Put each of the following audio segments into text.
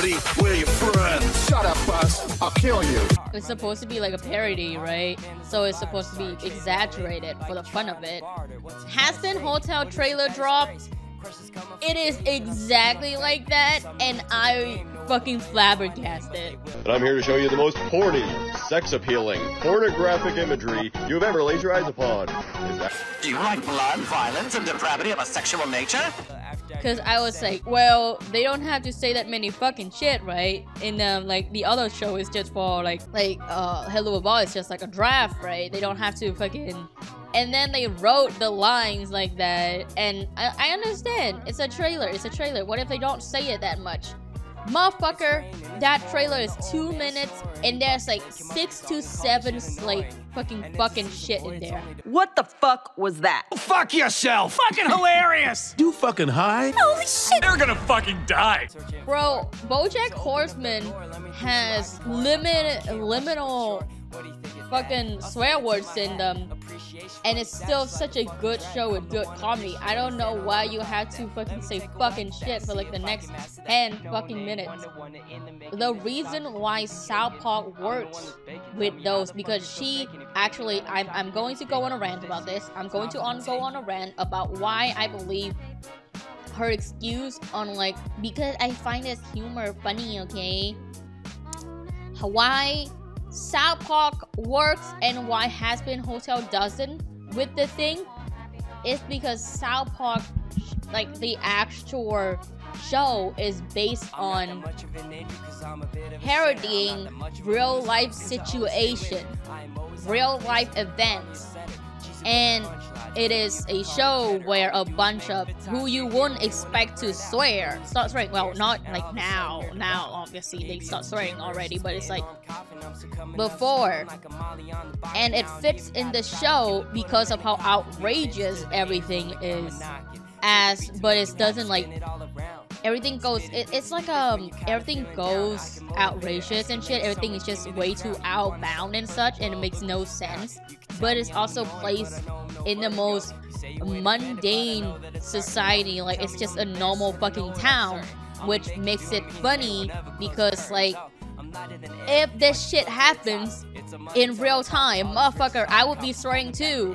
pussy, we're your friends. Shut up, Bus. I'll kill you. It's supposed to be like a parody, right? So it's supposed to be exaggerated for the fun of it. Hazbin Hotel trailer dropped. It is exactly like that, and I fucking flabbergasted. But I'm here to show you the most horny, sex-appealing, pornographic imagery you've ever laid your eyes upon. Do you like blood, violence, and depravity of a sexual nature? Cause I was like, well, they don't have to say that many fucking shit, right? In like the other show is just for like Helluva Boss is just like a draft, right? They don't have to fucking. And then they wrote the lines like that, and I understand. It's a trailer. It's a trailer. What if they don't say it that much? Motherfucker, that trailer is 2 minutes, and there's like 6 to 7 like fucking shit in there. What the fuck was that? Fuck yourself. Fucking hilarious! You fucking high? Holy shit! They're gonna fucking die! Bro, BoJack Horseman has liminal fucking swear words in them, and it's still such a good show with good comedy. I don't know why you have to fucking say fucking shit for like the next 10 fucking minutes. The reason why South Park works with those, because she actually, I'm going to go on a rant about this. I'm going to go on a rant about why I believe her excuse on like, because I find this humor funny, okay? Why South Park works and why Hazbin Hotel doesn't with the thing is because South Park, like the actual show, is based on parodying real life situation, real life events, and it is a show where a bunch of who you wouldn't expect to start swearing. Well, not like now obviously they start swearing already, but it's like before, and it fits in the show because of how outrageous everything is, but it doesn't like everything goes, it's like everything goes outrageous and shit. Everything is just way too outbound and such, and it makes no sense, but it's also placed in the most mundane society. Like, it's just a normal fucking town, which makes it funny because like if this shit happens in real time, motherfucker, I would be swearing too.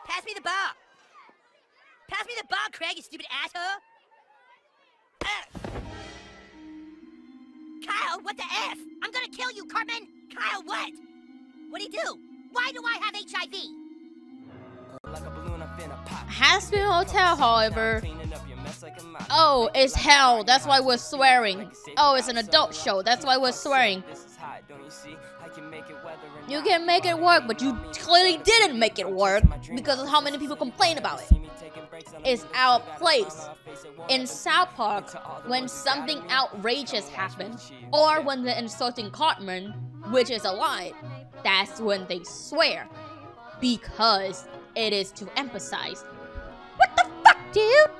Pass me the ball. Pass me the ball, Craig, you stupid asshole. Kyle, what the F? I'm gonna kill you, Cartman. Kyle, what? What'd he do? Why do I have HIV? Hazbin Hotel, however, oh, it's hell, that's why we're swearing. Oh, it's an adult show, that's why we're swearing. You can make it work, but you clearly didn't make it work because of how many people complain about it. It's out of place. In South Park, when something outrageous happens, or when they're insulting Cartman, which is a lie, that's when they swear, because it is to emphasize. What the fuck, dude?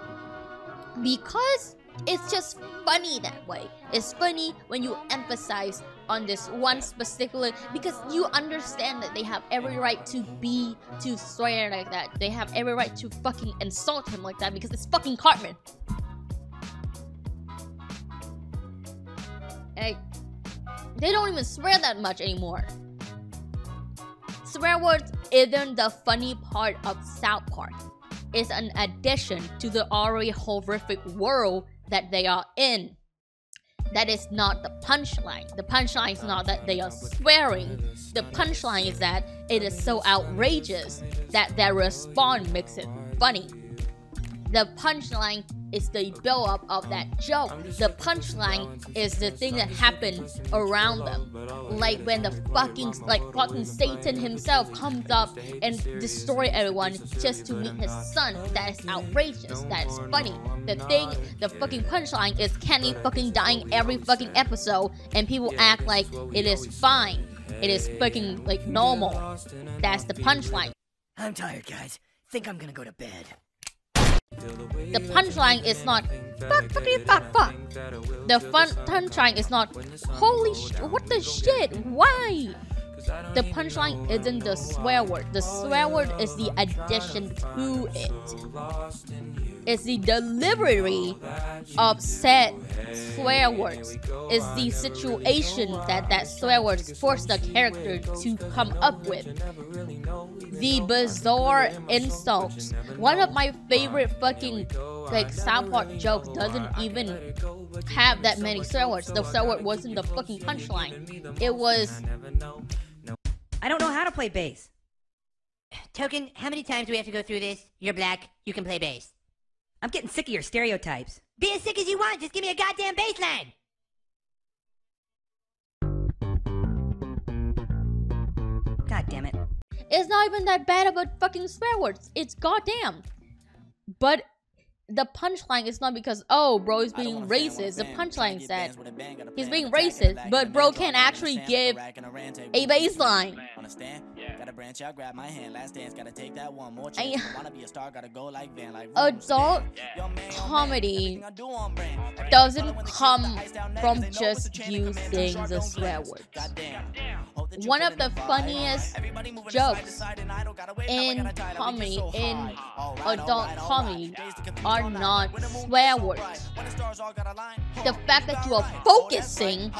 Because it's just funny that way. It's funny when you emphasize on this one particular, because you understand that they have every right to swear like that. They have every right to fucking insult him like that because it's fucking Cartman. Like, they don't even swear that much anymore. Swear words isn't the funny part of South Park. It's an addition to the already horrific world that they are in. That is not the punchline. The punchline is not that they are swearing. The punchline is that it is so outrageous that their response makes it funny. The punchline is the build-up of that joke. The punchline is the thing that happened around them. Like when the fucking Satan himself comes up and destroy everyone just to meet his son. That is outrageous. That is funny. The fucking punchline is Kenny fucking dying every fucking episode, and people act like it is fine. It is fucking like normal. That's the punchline. I'm tired, guys. Think I'm gonna go to bed. The punchline is not fuck. The punchline is not holy what the shit, why? The punchline isn't the swear word. The swear word is the addition to it. It's the delivery of said swear words. It's the situation that swear words force the character to come up with. The bizarre insults. One of my favorite fucking like South Park jokes doesn't even have that many swear words. The swear word wasn't the fucking punchline. It was, I don't know how to play bass. Token, how many times do we have to go through this? You're black, you can play bass. I'm getting sick of your stereotypes. Be as sick as you want, just give me a goddamn bass line! God damn it. it's not even that bad of a fucking swear words. It's goddamn. But the punchline is not because, oh, bro is being racist. The punchline said he's being racist, but bro can't actually give a baseline. Adult comedy doesn't come from just using the swear words. One of the funniest jokes in comedy, in adult comedy, are not swear words. The fact that you are focusing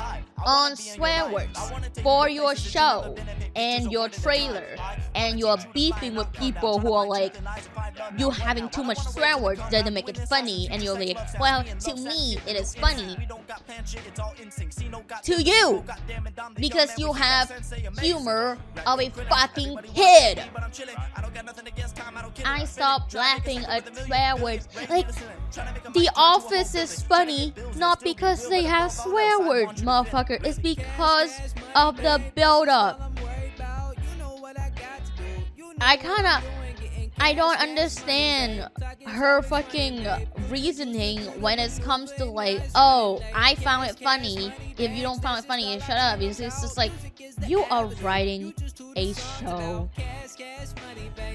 on swear words for your show and your trailer, and you're beefing with people who are like, you having too much swear words doesn't make it funny, and you're like, well, to me it is funny. To you, because you have humor of a fucking kid. I stopped laughing at swear words. Like, The Office is funny not because they have swear words, motherfucker. It's because of the build-up. I don't understand her fucking reasoning when it comes to like, oh, I found it funny. If you don't find it funny, shut up. It's just like, you are writing a show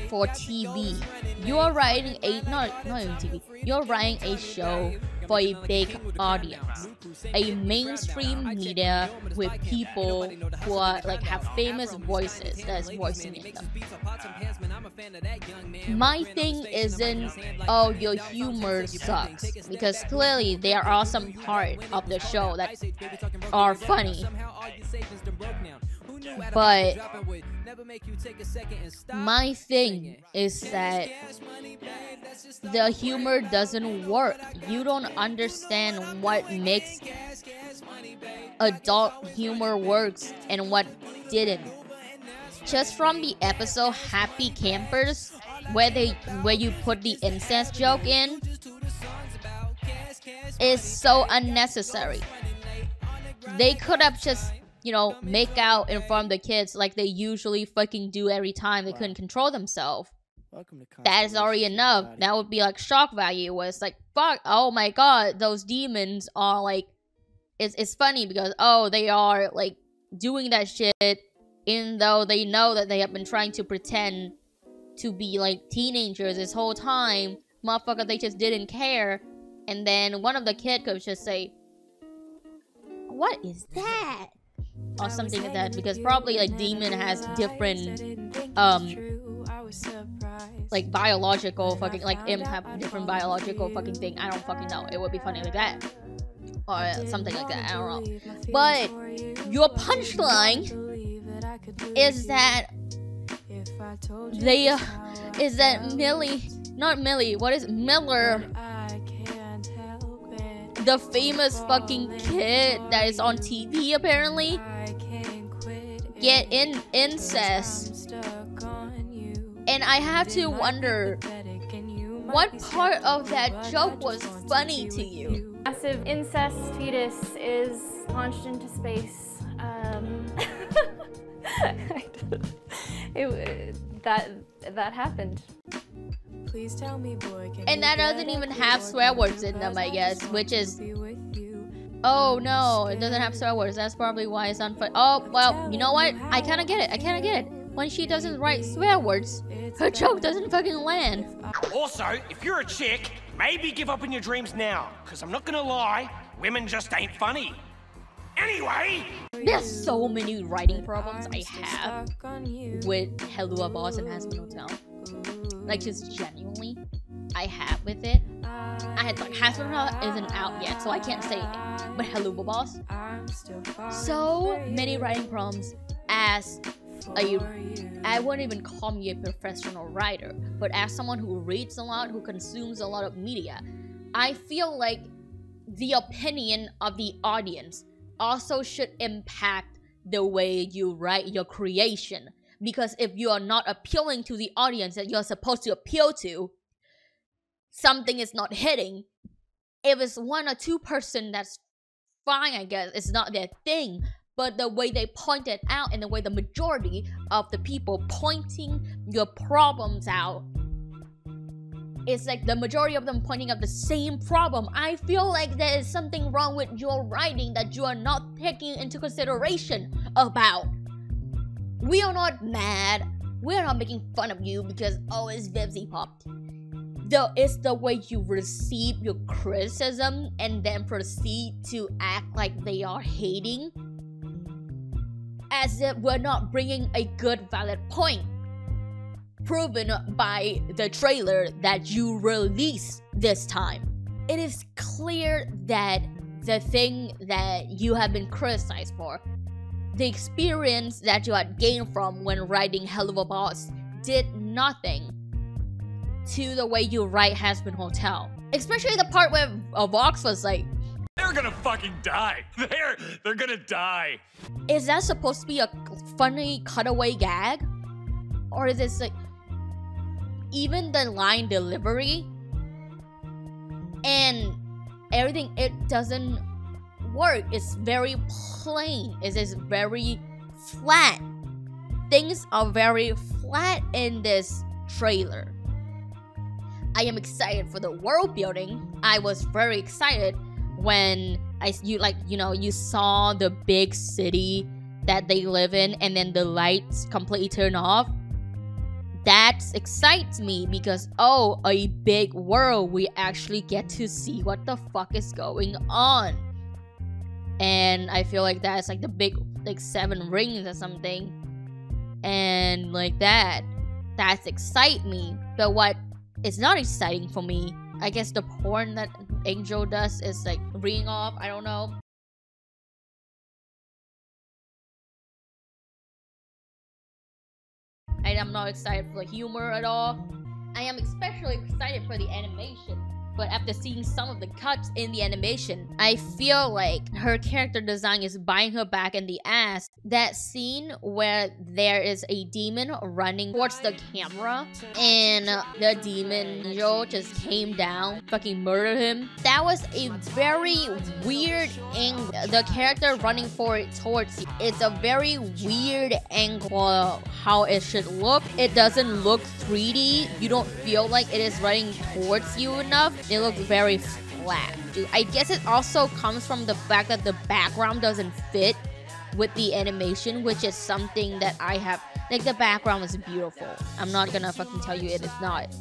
for TV. You are writing a, not even TV. You're writing a show for a big audience, a mainstream media with people who are like have famous voices that's voicing in them. My thing isn't, oh, your humor sucks, because clearly there are some parts of the show that are funny. But my thing is that the humor doesn't work. You don't understand what makes adult humor works and what didn't. Just from the episode Happy Campers, where you put the incest joke in, is so unnecessary. They could have just, you know, make out in front of the kids like they usually fucking do every time they couldn't control themselves. That is already enough. That would be like shock value, where it's like, fuck, oh my god, those demons are like, it's funny because, oh, they are like doing that shit even though they know that they have been trying to pretend to be like teenagers this whole time. Motherfucker, they just didn't care. And then one of the kids could just say, what is that? Or something like that, because probably like demon has different like biological fucking, like imp have different biological fucking thing. I don't fucking know. It would be funny like that, or something like that. I don't know. But your punchline is that Miller, the famous fucking kid that is on TV apparently, get in incest. And I have to wonder, what part of that joke was funny to you? Massive incest fetus is launched into space. That happened. Please tell me, boy, and that doesn't even have swear words in them, I guess, which is, oh no, it doesn't have swear words. That's probably why it's unfunny. Oh, well, you know what? I kind of get it. When she doesn't write swear words, her joke doesn't fucking land. Also, if you're a chick, maybe give up on your dreams now, because I'm not gonna lie, women just ain't funny. Anyway! There's so many writing problems I have with Helluva Boss and Hazbin. Like, just genuinely. I have with it. I had like Hazbin isn't out yet, so I can't say anything. But Helluva Boss, so many writing prompts as I wouldn't even call me a professional writer, but as someone who reads a lot, who consumes a lot of media, I feel like the opinion of the audience also should impact the way you write your creation. Because if you are not appealing to the audience that you're supposed to appeal to, something is not hitting. If it's 1 or 2 person, that's fine, I guess. It's not their thing. But the way they point it out and the way the majority of the people pointing your problems out, it's like the majority of them pointing out the same problem. I feel like there is something wrong with your writing that you are not taking into consideration about. We are not mad. We are not making fun of you because, oh, it's Vivziepop. It's the way you receive your criticism and then proceed to act like they are hating, as if we're not bringing a good valid point, proven by the trailer that you released this time. It is clear that the thing that you have been criticized for, the experience that you had gained from when writing Helluva Boss, did nothing to the way you write Hazbin Hotel. Especially the part where Vox was like, they're gonna fucking die. They're gonna die. Is that supposed to be a funny cutaway gag? Or is this like, even the line delivery and everything, it doesn't work. It's very plain. It is very flat. Things are very flat in this trailer. I am excited for the world building. I was very excited when you saw the big city that they live in and then the lights completely turn off. That excites me because, oh, a big world, we actually get to see what the fuck is going on. And I feel like that's like the big, like 7 rings or something. And like that's excite me. But what is not exciting for me, I guess the porn that Angel does is like reading off, I don't know. I am not excited for the humor at all. I am especially excited for the animation. But after seeing some of the cuts in the animation, I feel like her character design is biting her back in the ass. That scene where there is a demon running towards the camera and the demon angel just came down, fucking murdered him. That was a very weird angle. The character running towards you. It's a very weird angle of how it should look. It doesn't look 3D. You don't feel like it is running towards you enough. It looks very flat, dude. I guess it also comes from the fact that the background doesn't fit with the animation, which is something that I have. Like, the background is beautiful. I'm not gonna fucking tell you it is not.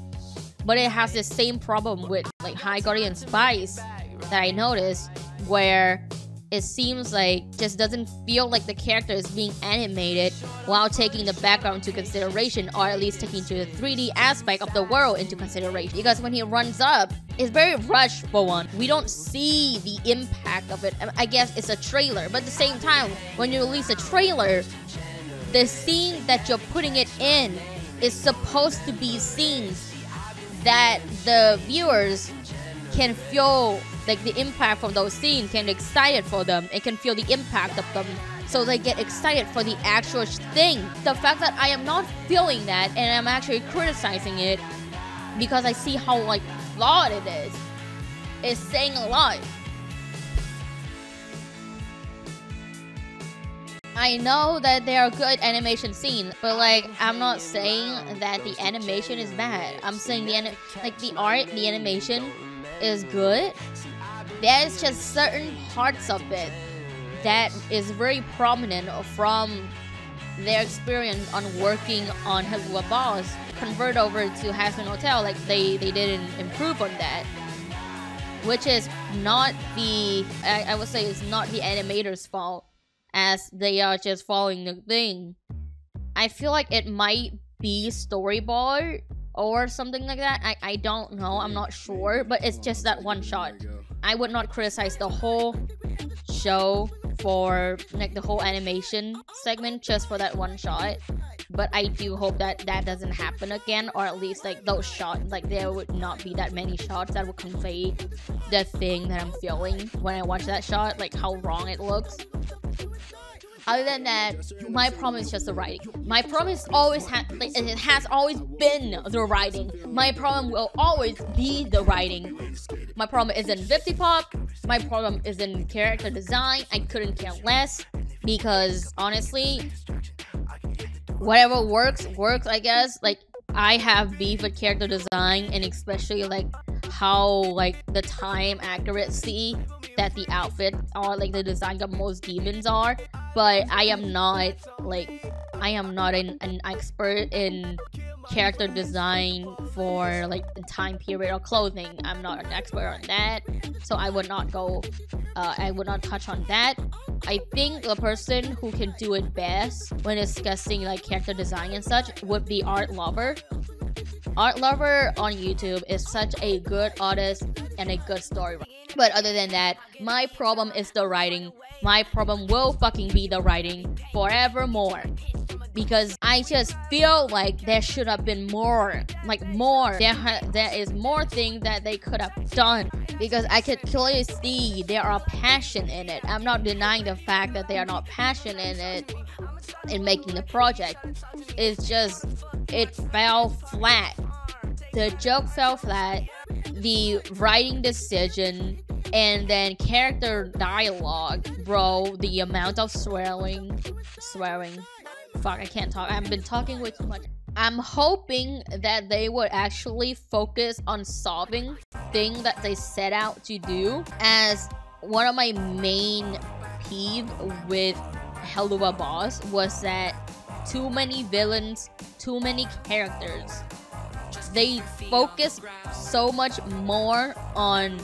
But it has the same problem with, like, High Guardian Spice that I noticed, where it seems like just doesn't feel like the character is being animated while taking the background into consideration, or at least taking the 3D aspect of the world into consideration. Because when he runs up, it's very rushed for one. We don't see the impact of it. I guess it's a trailer, but at the same time, when you release a trailer, the scene that you're putting it in is supposed to be scenes that the viewers can feel like the impact from those scenes, can be excited for them, and can feel the impact of them, so they get excited for the actual thing. The fact that I am not feeling that and I'm actually criticizing it because I see how like flawed it is saying a lot. I know that there are good animation scenes, but like, I'm not saying that the animation is bad. I'm saying the art, the animation is good. There's just certain parts of it that is very prominent from their experience on working on Helluva Boss, convert over to Hazbin Hotel. Like, they didn't improve on that, which is not the, I would say it's not the animator's fault, as they are just following the thing. I feel like it might be storyboard or something like that. I don't know, I'm not sure, but it's just that one shot. I would not criticize the whole show for like the whole animation segment just for that one shot, but I do hope that that doesn't happen again, or at least like those shots, like there would not be that many shots that would convey the thing that I'm feeling when I watch that shot, like how wrong it looks. Other than that, my problem is just the writing. My problem is it has always been the writing. My problem will always be the writing. My problem isn't Vivziepop. My problem isn't character design. I couldn't care less, because honestly, whatever works, I guess. Like, I have beef with character design, and especially like how like the time accuracy that the outfit or like the design of most demons are. But I am not an expert in character design for like the time period or clothing. I'm not an expert on that, so I would not touch on that. I think the person who can do it best when discussing like character design and such would be Art Lover. Art Lover on YouTube is such a good artist and a good story. But other than that, my problem is the writing. My problem will fucking be the writing forevermore. Because I just feel like there should have been more. Like more. There is more things that they could have done. Because I could clearly see there are passion in it. I'm not denying the fact that they are not passionate in it in making the project. It's just, it fell flat. The joke fell flat. The writing decision and then character dialogue, bro, the amount of swearing. Fuck, I can't talk. I've been talking way too much. I'm hoping that they would actually focus on solving thing that they set out to do. As one of my main peeves with Helluva Boss was that too many villains, too many characters. They focus so much more on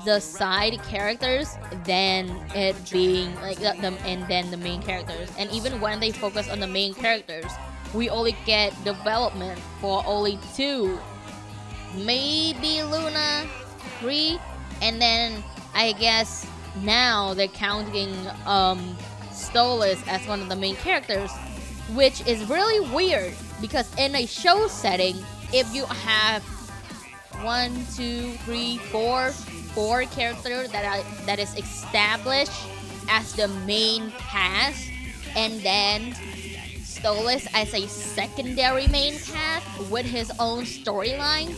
the side characters than it being like and then the main characters. And even when they focus on the main characters, we only get development for only 2, maybe Luna, 3, and then I guess now they're counting Stolas as one of the main characters, which is really weird because in a show setting, if you have 1, 2, 3, 4 characters that is established as the main cast, and then Stolas as a secondary main cast with his own storyline,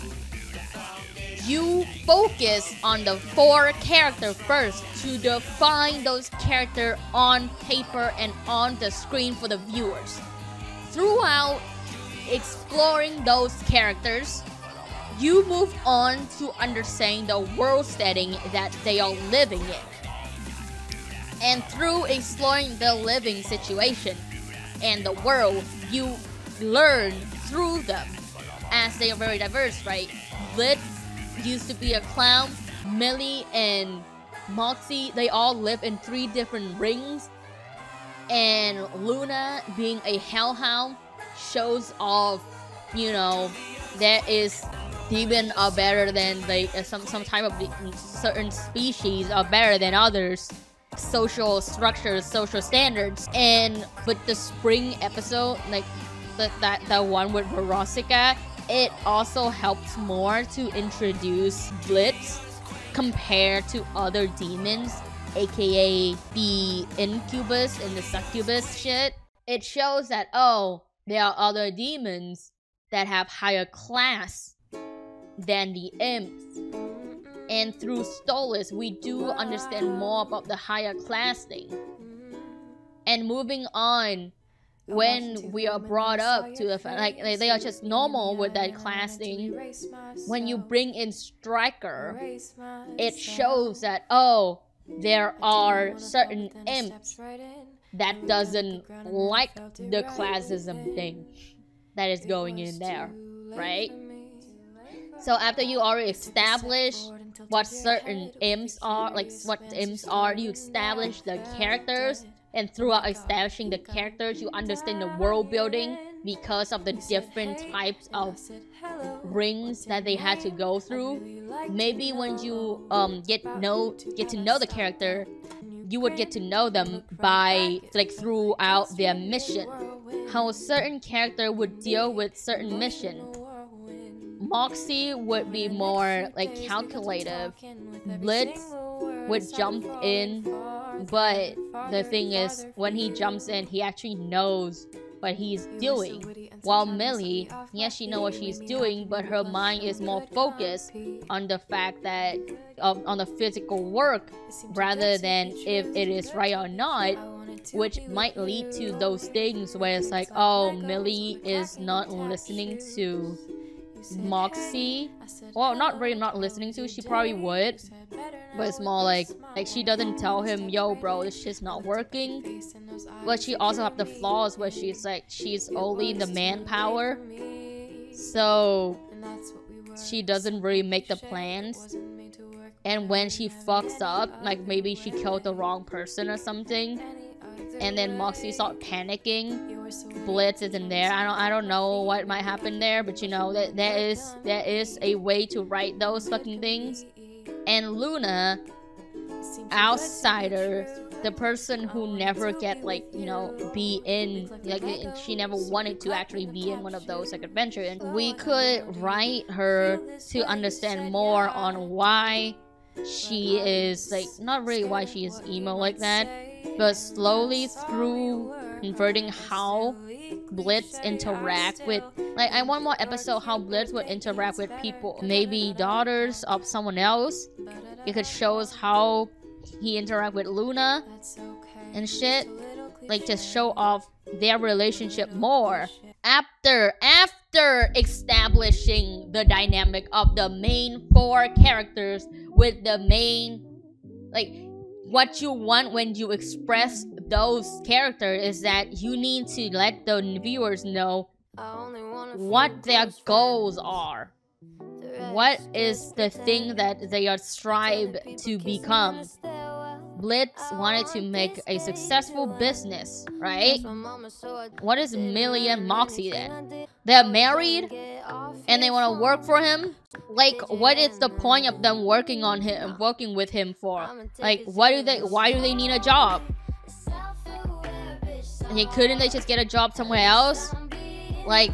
you focus on the 4 characters first to define those characters on paper and on the screen for the viewers. Throughout exploring those characters, you move on to understanding the world setting that they are living in. And through exploring the living situation and the world, you learn through them as they are very diverse, right? Blitz used to be a clown, Millie and Moxie, they all live in 3 different rings, and Luna being a hellhound shows off, you know, there is demons are better than like some type of certain species are better than others, social structures, social standards. And with the spring episode, like the one with Verosica, it also helps more to introduce Blitz compared to other demons, aka the incubus and the succubus shit. It shows that, oh, there are other demons that have higher class than the imps. And through Stolas, we do understand more about the higher class thing. And moving on, when we are brought up to the fact, like they are just normal with that class thing, when you bring in Striker, it shows that, oh, there are certain imps that doesn't like the classism thing that is going in there, right? So after you already establish what certain imps are, like what imps are, you establish the characters, and throughout establishing the characters, you understand the world building because of the different types of rings that they had to go through. Maybe when you get to know the character, you would get to know them by like throughout their mission, how a certain character would deal with certain mission. Moxie would be more like calculative. Blitz would jump in, but the thing is, when he jumps in, he actually knows what he's doing. While Millie, yes, she knows what she's doing, but her mind is more focused on the fact that on the physical work rather than if it is right or not, which might lead to those things where it's like, oh, Millie is not listening to Moxie. Well, not really not listening to, she probably would, but it's more like she doesn't tell him, yo bro, this shit's not working. But she also have the flaws where she's like, she's only the manpower, so she doesn't really make the plans. And when she fucks up, like maybe she killed the wrong person or something, and then Moxie start panicking, Blitz isn't there. I don't know what might happen there, but you know that there is a way to write those fucking things. And Luna, outsider, the person who never get like, you know, be in, like, she never wanted to actually be in one of those like adventures. And we could write her to understand more on why she is like, not really why she is emo like that, but slowly through converting how Blitz interact with, like, I want more episode how Blitz would interact with people, maybe daughters of someone else. It could show us how he interact with Luna and shit, like to show off their relationship more. After establishing the dynamic of the main 4 characters with the main, like, what you want when you express those characters is that you need to let the viewers know what their goals are. What is the thing that they are strive to become? Blitz wanted to make a successful business, right? What is Millie and Moxie then? They're married and they want to work for him? Like, what is the point of them working with him for? Like, why do they need a job? And couldn't they just get a job somewhere else? Like,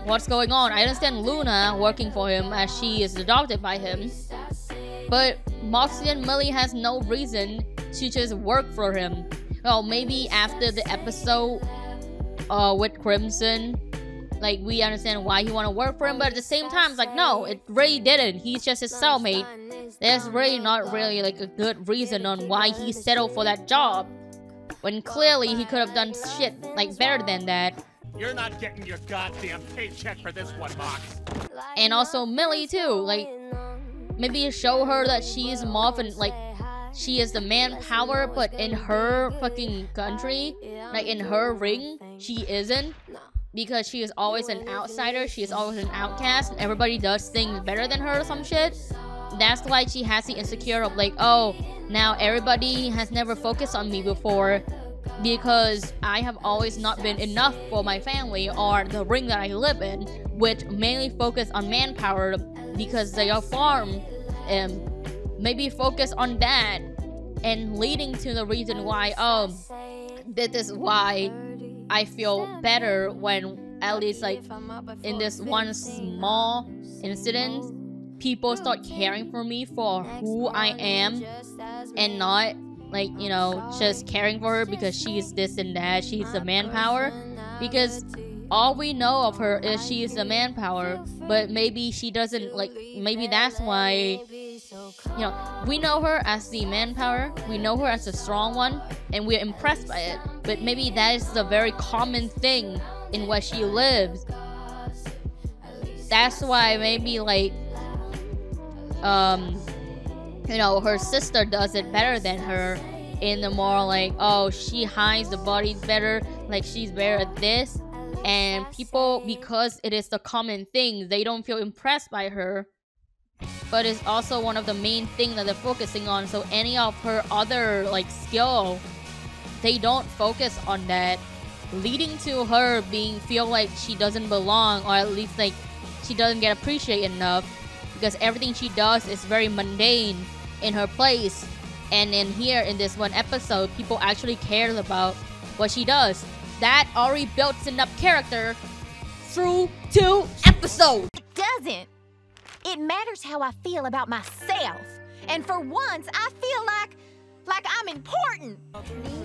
what's going on? I understand Luna working for him as she is adopted by him, but Moxie and Millie has no reason to just work for him. Well, maybe after the episode with Crimson, like, we understand why he want to work for him, but at the same time, it's like, no, it really didn't. He's just his cellmate. There's really not really like a good reason on why he settled for that job, when clearly he could have done shit like better than that. You're not getting your goddamn paycheck for this one, Mox. And also Millie too, like, maybe show her that she is more of an, like, she is the manpower, but in her fucking country, like in her ring, she isn't. Because she is always an outsider, she is always an outcast, and everybody does things better than her or some shit. That's why she has the insecure of like, oh, now everybody has never focused on me before because I have always not been enough for my family or the ring that I live in, which mainly focus on manpower because they are farm, and maybe focus on that, and leading to the reason why, oh, this is why I feel better when, at least like in this one small incident, people start caring for me for who I am and not like, you know, just caring for her because she's this and that, she's the manpower. Because all we know of her is she is the manpower, but maybe she doesn't, like, maybe that's why, you know, we know her as the manpower, we know her as the strong one, and we're impressed by it. But maybe that is the very common thing in where she lives. That's why maybe, like, you know, her sister does it better than her in the more like, oh, she hides the body better, like she's better at this. And people, because it is the common thing, they don't feel impressed by her. But it's also one of the main things that they're focusing on. So any of her other like skill, they don't focus on that. leading to her feel like she doesn't belong, or at least like she doesn't get appreciated enough, because everything she does is very mundane in her place. And in here, in this one episode, people actually cared about what she does. That already builds enough character through 2 episodes. It doesn't. It matters how I feel about myself. And for once, I feel like I'm important.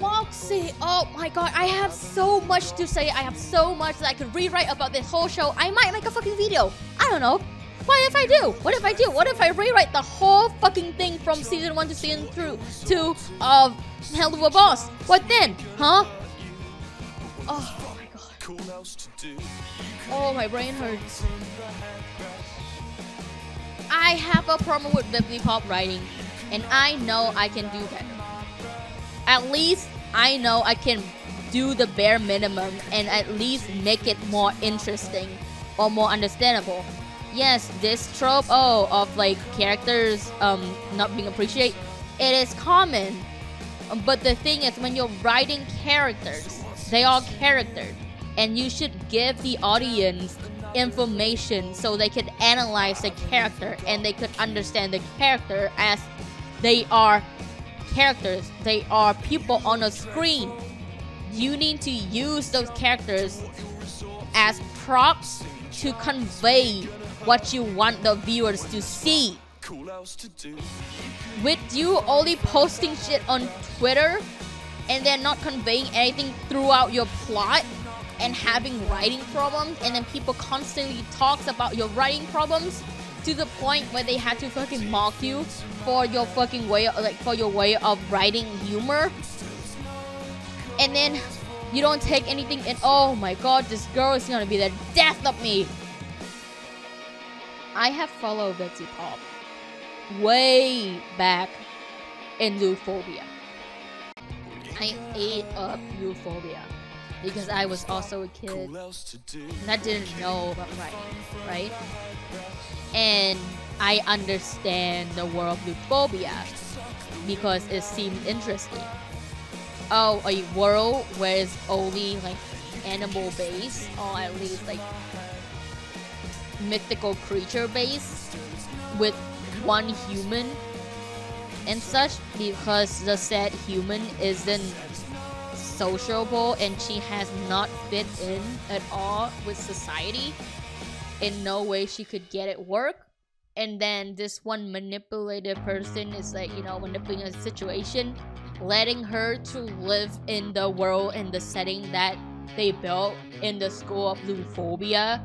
Moxie, oh my god, I have so much to say. I have so much that I could rewrite about this whole show. I might make a fucking video. I don't know. What if I do? What if I do? What if I rewrite the whole fucking thing from season 1 to season 2 of Helluva Boss? What then? Huh? Oh my god. Oh, my brain hurts. I have a problem with Vivziepop writing, and I know I can do better. At least I know I can do the bare minimum and at least make it more interesting or more understandable. Yes, this trope of like characters not being appreciated, it is common. But the thing is, when you're writing characters, they are characters, and you should give the audience information so they could analyze the character and they could understand the character as they are characters. They are people on a screen. You need to use those characters as props to convey what you want the viewers to see. With you only posting shit on Twitter and then not conveying anything throughout your plot and having writing problems, and then people constantly talks about your writing problems to the point where they had to fucking mock you for your fucking way of writing humor, and then you don't take anything in. Oh my god, this girl is gonna be the death of me. I have followed Vivziepop way back in Luphobia. I ate up Luphobia because I was also a kid and I didn't know about writing, right? And I understand the world of Luphobia because it seemed interesting. Oh, a world where it's only like animal based, or at least like mythical creature based, with one human and such, because the said human isn't sociable and she has not fit in at all with society. In no way she could get it work. And then this one manipulative person is like, you know, manipulating a situation, letting her to live in the world and the setting that they built in the school of Luphobia.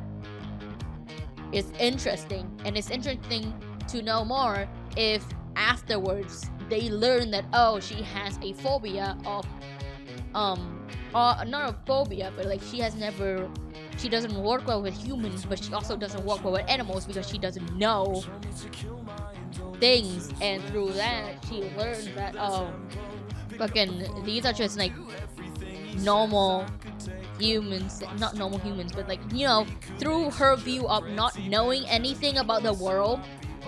It's interesting, and it's interesting to know more if afterwards they learn that, oh, she has a phobia of not a phobia, but like she doesn't work well with humans, but she also doesn't work well with animals because she doesn't know things. And through that she learned that, oh, fucking these are just like normal humans, not normal humans, but like, you know, through her view of not knowing anything about the world,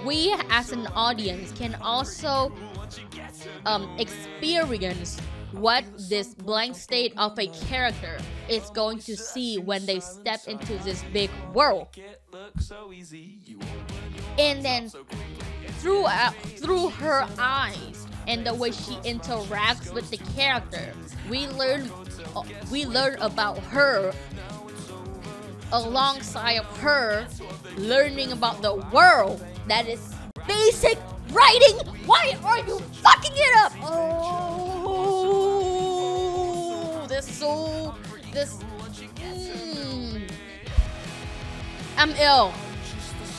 we as an audience can also experience what this blank state of a character is going to see when they step into this big world. And then through her eyes and the way she interacts with the character, we learn about her alongside of her learning about the world. That is basic writing. Why are you fucking it up? Oh, I'm ill.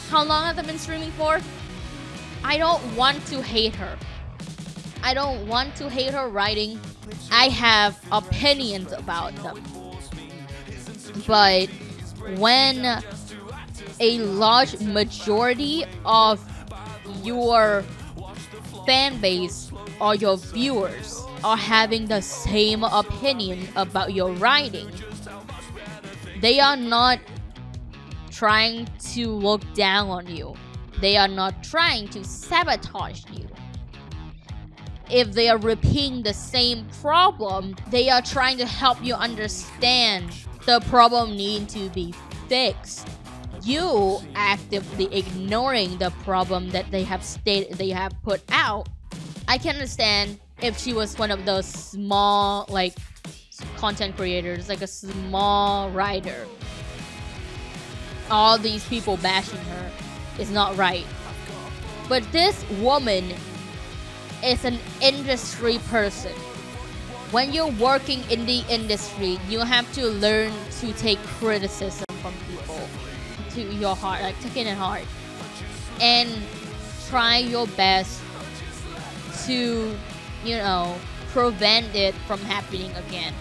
How long have I been streaming for? I don't want to hate her. I don't want to hate her writing. I have opinions about them. But when a large majority of your fan base or your viewers are having the same opinion about your writing, they are not trying to look down on you. They are not trying to sabotage you. if they are repeating the same problem, they are trying to help you understand the problem need to be fixed. You actively ignoring the problem that they have put out. I can understand if she was one of those small like content creators, like a small writer. All these people bashing her is not right. But this woman is an industry person. When you're working in the industry, you have to learn to take criticism from people to your heart, like take it in heart, and try your best to, you know, prevent it from happening again.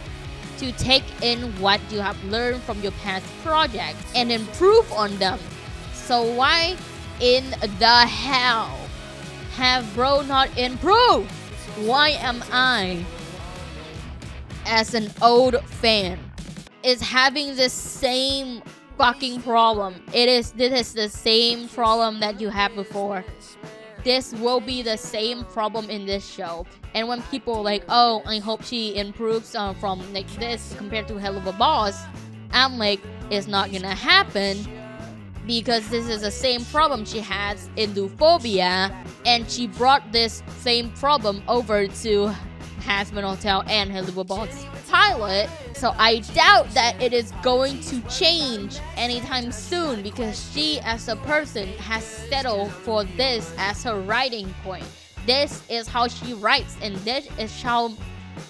To take in what you have learned from your past projects and improve on them. So why in the hell have bro not improved? Why am I, as an old fan, is having the same fucking problem? This is the same problem that you had before. This will be the same problem in this show. And when people like, oh, I hope she improves from like this compared to Helluva Boss, I'm like, it's not gonna happen, because this is the same problem she has in Luphobia, and she brought this same problem over to Hazbin Hotel and Helluva Boss pilot. So I doubt that it is going to change anytime soon, because she as a person has settled for this as her writing point. This is how she writes, and this is how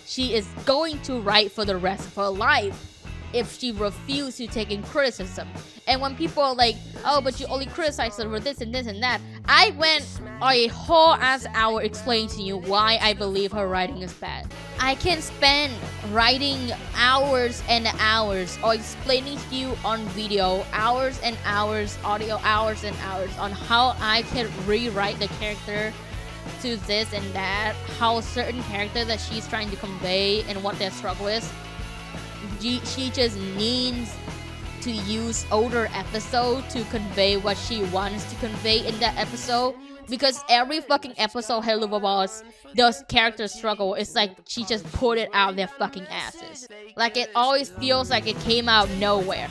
she is going to write for the rest of her life if she refuses to take in criticism. And when people are like, oh, but you only criticize her for this and this and that, I went a whole ass hour explaining to you why I believe her writing is bad. I can spend writing hours and hours, or explaining to you on video hours and hours, audio hours and hours, on how I can rewrite the character to this and that, how certain character that she's trying to convey and what their struggle is. She just needs to use older episode to convey what she wants to convey in that episode, because every fucking episode Helluva Boss does character struggle, it's like she just pulled it out of their fucking asses. Like, it always feels like it came out of nowhere.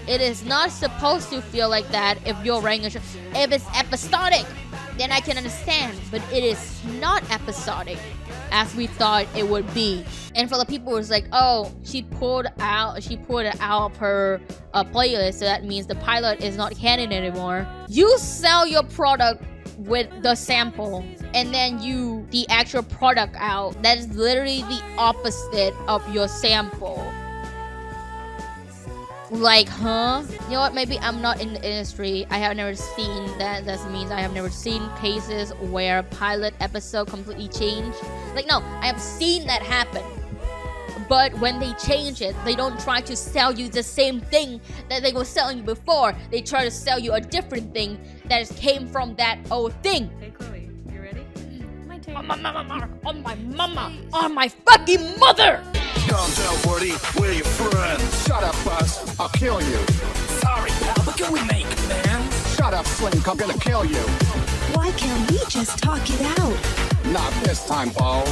It is not supposed to feel like that if you're writing a show. If it's episodic, then I can understand, but it is not episodic as we thought it would be. And for the people who's like, oh, she pulled it out of her playlist, so that means the pilot is not canon anymore. You sell your product with the sample, and then the actual product out, that is literally the opposite of your sample. Like, huh? You know what, maybe I'm not in the industry. I have never seen that. That means I have never seen cases where pilot episode completely changed. Like, no, I have seen that happen. But when they change it, they don't try to sell you the same thing that they were selling you before. They try to sell you a different thing that came from that old thing. Hey, Chloe, you ready? My turn. On my mama, on my fucking mother! Calm down, Woody. We're your friends. Shut up, Buzz. I'll kill you. Sorry, pal, but can we make amends? Shut up, Slink. I'm gonna kill you. Why can't we just talk it out? Not this time, Bo.